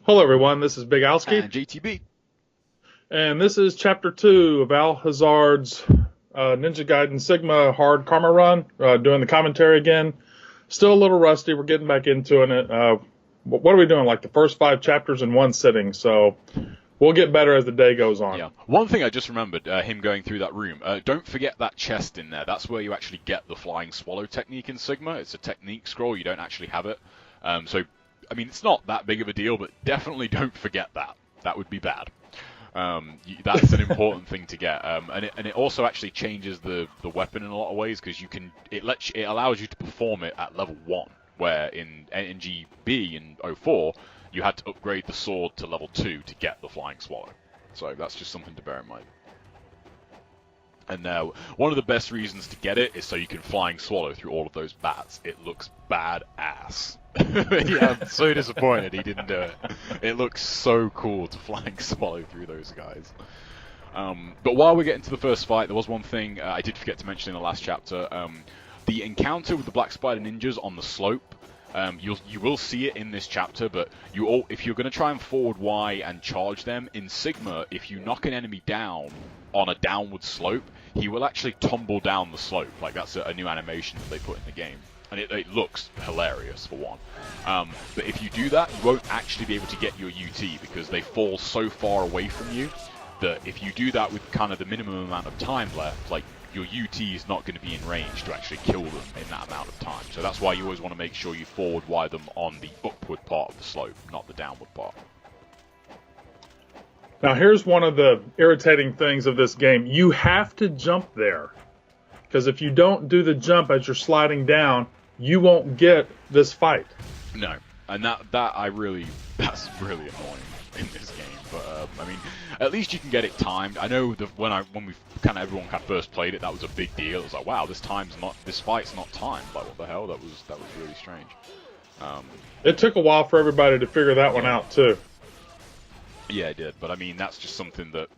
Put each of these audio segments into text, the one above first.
Hello, everyone. This is Big Alski, And GTB. and this is Chapter 2 of Al Hazard's Ninja Gaiden Sigma Hard Karma Run. Doing the commentary again. Still a little rusty. We're getting back into it. What are we doing? Like the first 5 chapters in one sitting. So we'll get better as the day goes on. Yeah. One thing I just remembered, him going through that room. Don't forget that chest in there. That's where you actually get the flying swallow technique in Sigma. It's a technique scroll. You don't actually have it. I mean, it's not that big of a deal, but definitely don't forget that. That would be bad. That's an important thing to get, and it also actually changes the weapon in a lot of ways because it allows you to perform it at level 1, where in NGB in 04 you had to upgrade the sword to level 2 to get the flying swallow. So that's just something to bear in mind. And now, one of the best reasons to get it is so you can flying swallow through all of those bats. It looks badass. Yeah, I'm so disappointed he didn't do it. It looks so cool to flying swallow through those guys. But while we're getting to the first fight, there was one thing I did forget to mention in the last chapter. The encounter with the Black Spider Ninjas on the slope. You will see it in this chapter, but if you're going to try and forward Y and charge them, in Sigma, if you knock an enemy down on a downward slope, he will actually tumble down the slope. Like, that's a new animation that they put in the game. And it looks hilarious, for one. But if you do that, you won't actually be able to get your UT, because they fall so far away from you that if you do that with kind of the minimum amount of time left, like, your UT is not going to be in range to actually kill them in that amount of time. So that's why you always want to make sure you forward Y them on the upward part of the slope, not the downward part. Now, here's one of the irritating things of this game. You have to jump there, because if you don't do the jump as you're sliding down, you won't get this fight. No, and that's really annoying in this game. But I mean, at least you can get it timed. I know when everyone kind of first played it, that was a big deal. It was like, wow, this fight's not timed. Like, what the hell? That was really strange. It took a while for everybody to figure that one out too. Yeah, it did. But I mean, that's just something that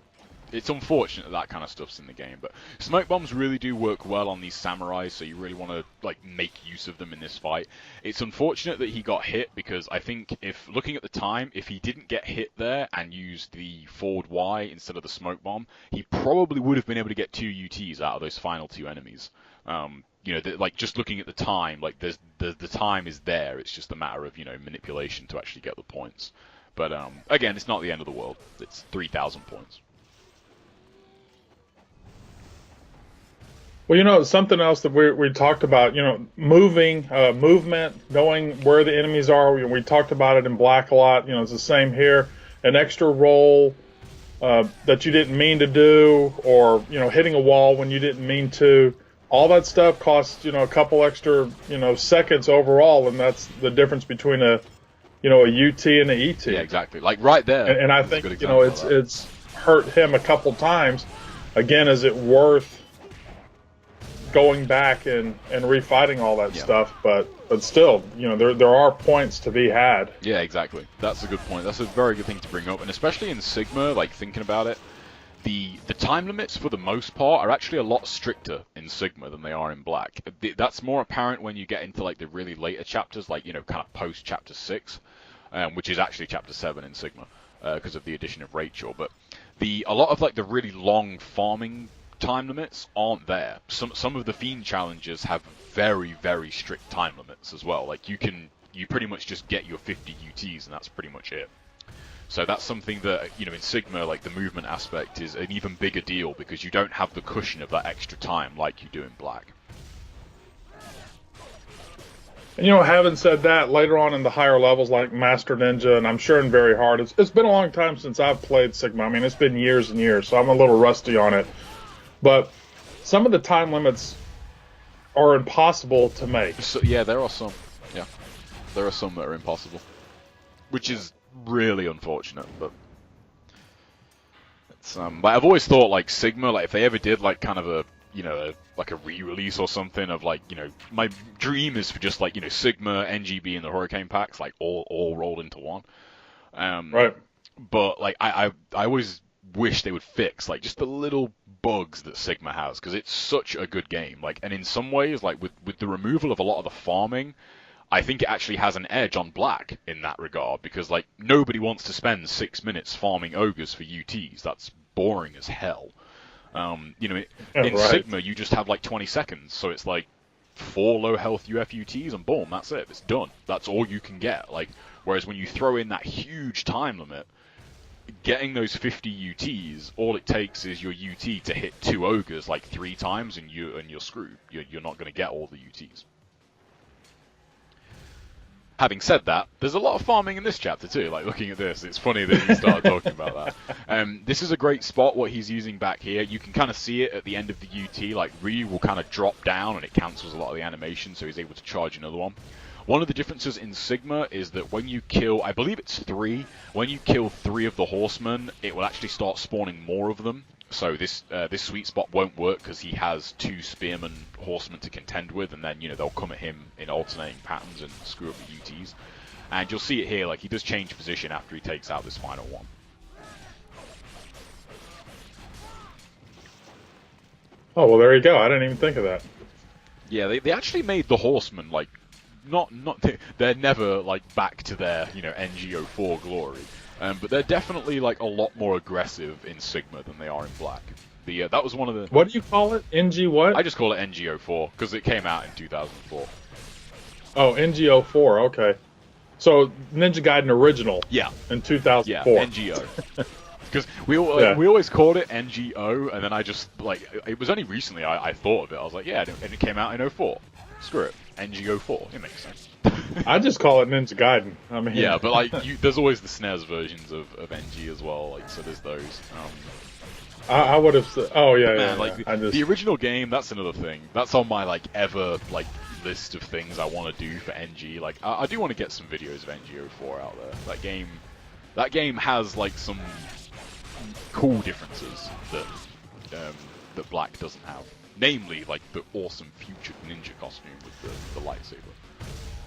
it's unfortunate that kind of stuff's in the game. But smoke bombs really do work well on these samurais, so you really want to make use of them in this fight. It's unfortunate that he got hit, because I think if looking at the time, if he didn't get hit there and used the forward Y instead of the smoke bomb, he probably would have been able to get 2 UTs out of those final 2 enemies. Just looking at the time, the time is there. It's just a matter of manipulation to actually get the points. But again, it's not the end of the world. It's 3,000 points. Well, something else that we talked about, movement, knowing where the enemies are. We talked about it in Black a lot. It's the same here. An extra roll that you didn't mean to do, or, hitting a wall when you didn't mean to. All that stuff costs, a couple extra, seconds overall, and that's the difference between a UT and a ET. Yeah, exactly. Like right there. And I think, it's hurt him a couple times. Again, is it worth going back and refighting all that stuff? But still, there are points to be had. Yeah, exactly. That's a good point. That's a very good thing to bring up, and especially in Sigma, thinking about it, the time limits for the most part are actually a lot stricter in Sigma than they are in Black. That's more apparent when you get into the really later chapters, kind of post chapter 6, which is actually chapter 7 in Sigma, because of the addition of Rachel. But a lot of the really long farming time limits aren't there. Some of the Fiend challenges have very, very strict time limits as well. You pretty much just get your 50 UTs and that's pretty much it. So that's something that, in Sigma, the movement aspect is an even bigger deal, because you don't have the cushion of that extra time like you do in Black. And, having said that, later on in the higher levels like Master Ninja, and I'm sure in Very Hard, it's been a long time since I've played Sigma. I mean, it's been years and years, so I'm a little rusty on it. But some of the time limits are impossible to make. So, yeah, there are some. Yeah, there are some that are impossible, which is really unfortunate. But it's I've always thought Sigma, if they ever did kind of a a re-release or something of my dream is for just Sigma, NGB, and the Hurricane packs all rolled into one. Right. But I always wish they would fix just the little bugs that Sigma has, because it's such a good game. And in some ways, with the removal of a lot of the farming, I think it actually has an edge on black in that regard, because like nobody wants to spend 6 minutes farming ogres for UTs. That's boring as hell. You know, in right. Sigma you just have like 20 seconds, so it's like 4 low health UFUTs and boom, that's it. It's done. That's all you can get. Like, whereas when you throw in that huge time limit, getting those 50 UTs, all it takes is your UT to hit 2 ogres like 3 times, and you're screwed. You're not going to get all the UTs. Having said that, there's a lot of farming in this chapter too. Like, looking at this, it's funny that he started talking about that. This is a great spot, what he's using back here. You can kind of see it at the end of the UT, like Ryu will kind of drop down and it cancels a lot of the animation, so he's able to charge another one. One of the differences in Sigma is that when you kill, I believe it's 3, when you kill 3 of the horsemen, it will actually start spawning more of them. So this sweet spot won't work because he has 2 spearmen horsemen to contend with, and then, you know, they'll come at him in alternating patterns and screw up the UTs. And you'll see it here, like he does change position after he takes out this final one. Oh, well, there you go. I didn't even think of that. Yeah, they actually made the horsemen like not they're never like back to their, you know, NGO4 glory. But they're definitely like a lot more aggressive in Sigma than they are in Black. That was one of the... What do you call it? NG what? I just call it NGO4 because it came out in 2004. Oh, NGO4, okay. So Ninja Gaiden original. Yeah. In 2004. Yeah, NGO. Because we always called it NGO, and then I just, like, it was only recently I thought of it. I was like, yeah, and it came out in 04. Screw it. NGO4. It makes sense. I just call it Ninja Gaiden. I mean, yeah, but like, there's always the SNES versions of NG as well. Like, so there's those. I would have said, oh yeah, man, yeah. Like yeah. the original game, that's another thing. That's on my like ever like list of things I want to do for NG. Like, I do want to get some videos of NGO4 out there. That game has like some cool differences that Black doesn't have. Namely, like the awesome future ninja costume with the lightsaber.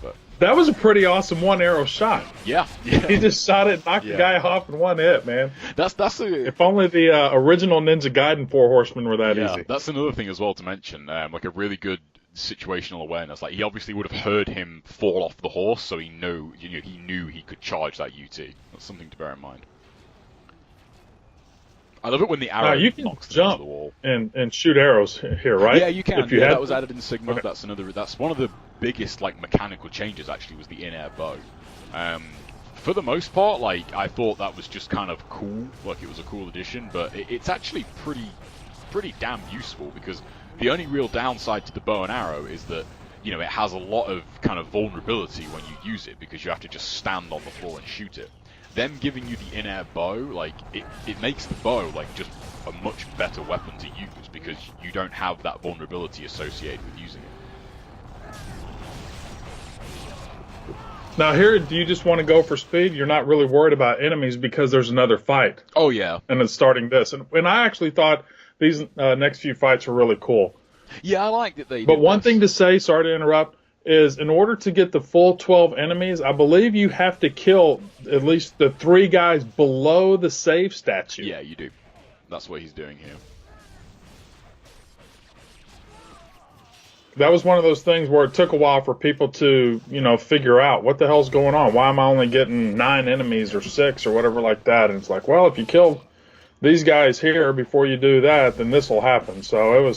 But that was a pretty awesome one arrow shot. Yeah. He just shot it, knocked the guy off in one hit, man. If only the original Ninja Gaiden 4 Horsemen were that easy. That's another thing as well to mention. Like a really good situational awareness. Like, he obviously would have heard him fall off the horse, so he knew he could charge that UT. That's something to bear in mind. I love it when the arrow you can knocks jump into the wall and shoot arrows here, right? Yeah, you can. If you that was added in Sigma. Okay. That's one of the biggest like mechanical changes. Actually, was the in-air bow. For the most part, like I thought that was just kind of cool. Like it was a cool addition, but it's actually pretty damn useful, because the only real downside to the bow and arrow is that, you know, it has a lot of kind of vulnerability when you use it, because you have to just stand on the floor and shoot it. Them giving you the in-air bow, like, it makes the bow, like, just a much better weapon to use, because you don't have that vulnerability associated with using it. Now here, do you just want to go for speed? You're not really worried about enemies because there's another fight. Oh, yeah. And it's starting this. And I actually thought these next few fights were really cool. Yeah, I like that they But one this. thing to say, sorry to interrupt, is in order to get the full 12 enemies, I believe you have to kill at least the 3 guys below the save statue. Yeah, you do. That's what he's doing here. That was one of those things where it took a while for people to, you know, figure out what the hell's going on. Why am I only getting 9 enemies or 6 or whatever like that? And it's like, well, if you kill these guys here before you do that, then this will happen. So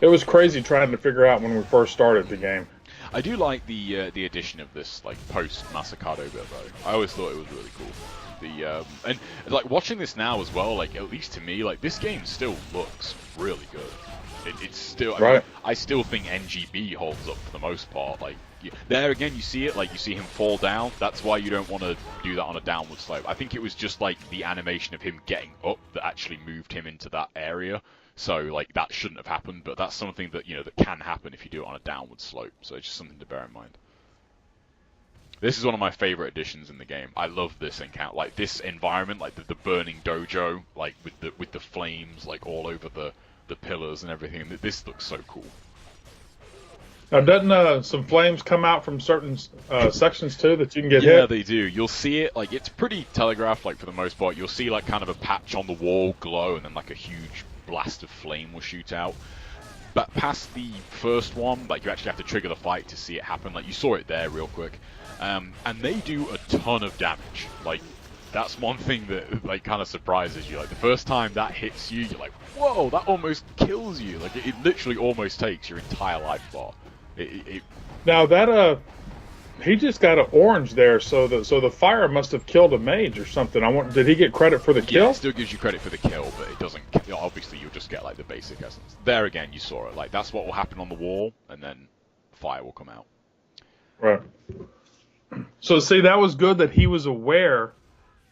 it was crazy trying to figure out when we first started the game. I do like the addition of this like post Masakado bit though. I always thought it was really cool. And like watching this now as well, like at least to me, like this game still looks really good. It's still right. I mean, I still think NGB holds up for the most part. Like there again, you see it, like you see him fall down. That's why you don't want to do that on a downward slope. I think it was just like the animation of him getting up that actually moved him into that area. So, like, that shouldn't have happened, but that's something that, you know, that can happen if you do it on a downward slope. So it's just something to bear in mind. This is one of my favorite additions in the game. I love this encounter, like this environment, like the burning dojo, like with the flames, like all over the pillars and everything. This looks so cool. Now, doesn't some flames come out from certain sections too that you can get hit? Yeah, they do. You'll see it, like, it's pretty telegraphed, like, for the most part. You'll see, like, kind of a patch on the wall glow, and then, like, a huge blast of flame will shoot out. but past the first one, like you actually have to trigger the fight to see it happen. Like you saw it there real quick, and they do a ton of damage. Like that's one thing that like kind of surprises you. Like the first time that hits you, you're like, whoa, that almost kills you. Like it literally almost takes your entire life bar. Now that he just got an orange there, so the fire must have killed a mage or something. Did he get credit for the kill? Yeah, it still gives you credit for the kill, but it doesn't. Obviously, you'll just get like the basic essence. There again, you saw it. Like that's what will happen on the wall, and then fire will come out. Right. So see, that was good that he was aware.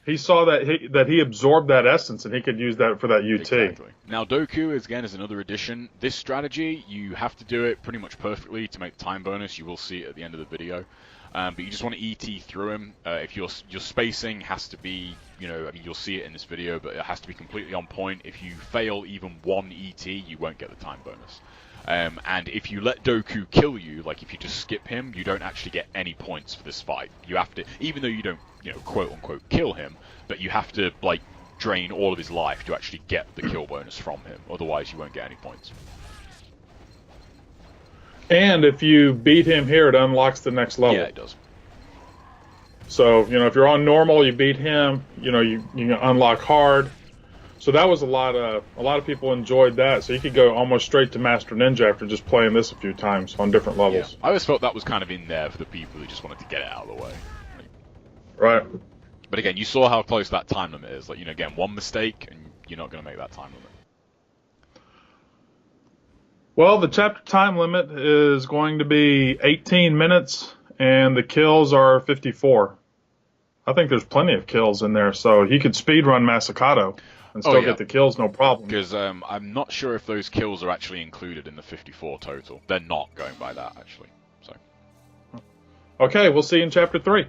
He saw that he absorbed that essence, and he could use that for that UT. Exactly. Now Doku is another addition. This strategy, you have to do it pretty much perfectly to make the time bonus. You will see it at the end of the video. But you just want to ET through him. If your spacing has to be, I mean, you'll see it in this video, but it has to be completely on point. If you fail even one ET, you won't get the time bonus. And if you let Doku kill you, like if you just skip him, you don't actually get any points for this fight. You have to, even though you don't, quote unquote kill him, but you have to like drain all of his life to actually get the kill bonus from him. Otherwise, you won't get any points. And if you beat him here, it unlocks the next level. Yeah, it does. So, if you're on normal, you beat him, you can unlock hard. So that was a lot of people enjoyed that. So you could go almost straight to Master Ninja after just playing this a few times on different levels. Yeah. I always felt that was kind of in there for the people who just wanted to get it out of the way. Right. But again, you saw how close that time limit is. Like, again, one mistake and you're not going to make that time limit. Well, the chapter time limit is going to be 18 minutes, and the kills are 54. I think there's plenty of kills in there, so he could speedrun Masakato and still get the kills, no problem. Because I'm not sure if those kills are actually included in the 54 total. They're not going by that, actually. So. Okay, we'll see you in Chapter 3.